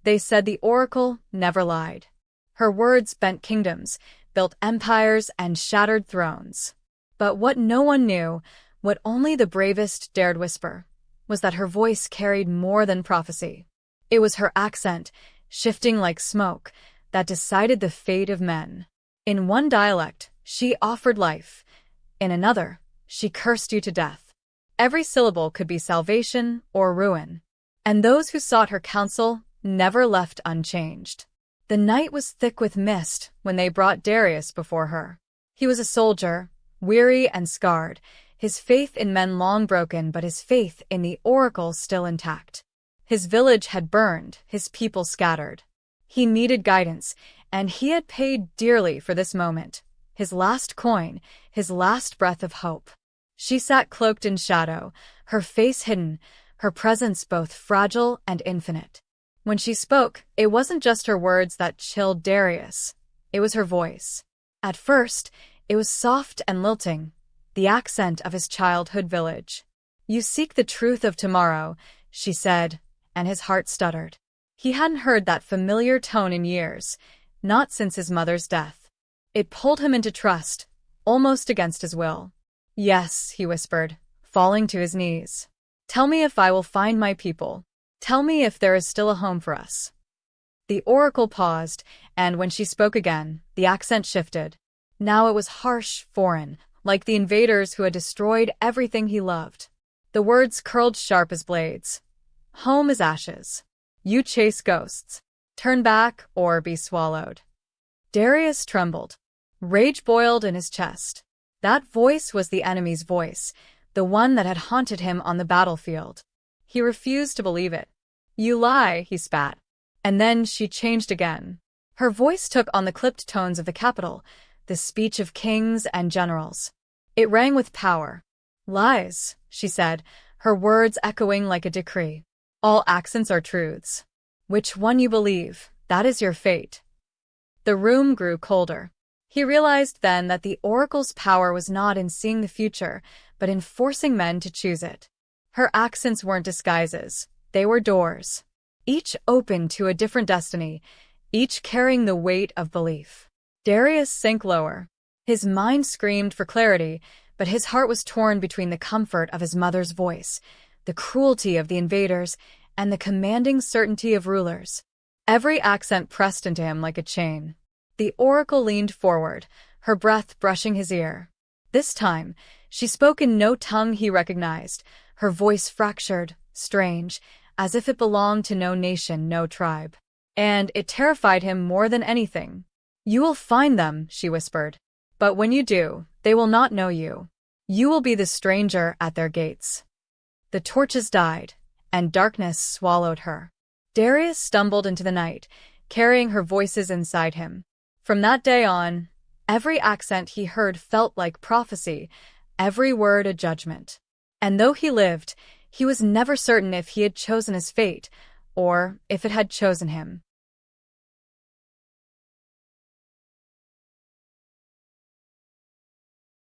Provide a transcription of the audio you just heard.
They said the oracle never lied. Her words bent kingdoms, built empires, and shattered thrones. But what no one knew, what only the bravest dared whisper, was that her voice carried more than prophecy. It was her accent, shifting like smoke, that decided the fate of men. In one dialect, she offered life. In another, she cursed you to death. Every syllable could be salvation or ruin. And those who sought her counsel never left unchanged. The night was thick with mist when they brought Darius before her. He was a soldier, weary and scarred, his faith in men long broken, but his faith in the oracle still intact. His village had burned, his people scattered. He needed guidance, and he had paid dearly for this moment. His last coin, his last breath of hope. She sat cloaked in shadow, her face hidden, her presence both fragile and infinite. When she spoke, it wasn't just her words that chilled Darius. It was her voice. At first, it was soft and lilting, the accent of his childhood village. "You seek the truth of tomorrow," she said, and his heart stuttered. He hadn't heard that familiar tone in years, not since his mother's death. It pulled him into trust, almost against his will. "Yes," he whispered, falling to his knees. "Tell me if I will find my people. Tell me if there is still a home for us." The oracle paused, and when she spoke again, the accent shifted. Now it was harsh, foreign, like the invaders who had destroyed everything he loved. The words curled sharp as blades. "Home is ashes. You chase ghosts. Turn back or be swallowed." Darius trembled. Rage boiled in his chest. That voice was the enemy's voice, the one that had haunted him on the battlefield. He refused to believe it. "You lie," he spat. And then she changed again. Her voice took on the clipped tones of the capital, the speech of kings and generals. It rang with power. "Lies," she said, her words echoing like a decree. "All accents are truths. Which one you believe, that is your fate." The room grew colder. He realized then that the oracle's power was not in seeing the future, but in forcing men to choose it. Her accents weren't disguises, they were doors. Each open to a different destiny, each carrying the weight of belief. Darius sank lower. His mind screamed for clarity, but his heart was torn between the comfort of his mother's voice, the cruelty of the invaders, and the commanding certainty of rulers. Every accent pressed into him like a chain. The oracle leaned forward, her breath brushing his ear. This time, she spoke in no tongue he recognized, her voice fractured, strange, as if it belonged to no nation, no tribe. And it terrified him more than anything. "You will find them," she whispered. "But when you do, they will not know you. You will be the stranger at their gates." The torches died, and darkness swallowed her. Darius stumbled into the night, carrying her voices inside him. From that day on, every accent he heard felt like prophecy, every word a judgment. And though he lived, he was never certain if he had chosen his fate, or if it had chosen him.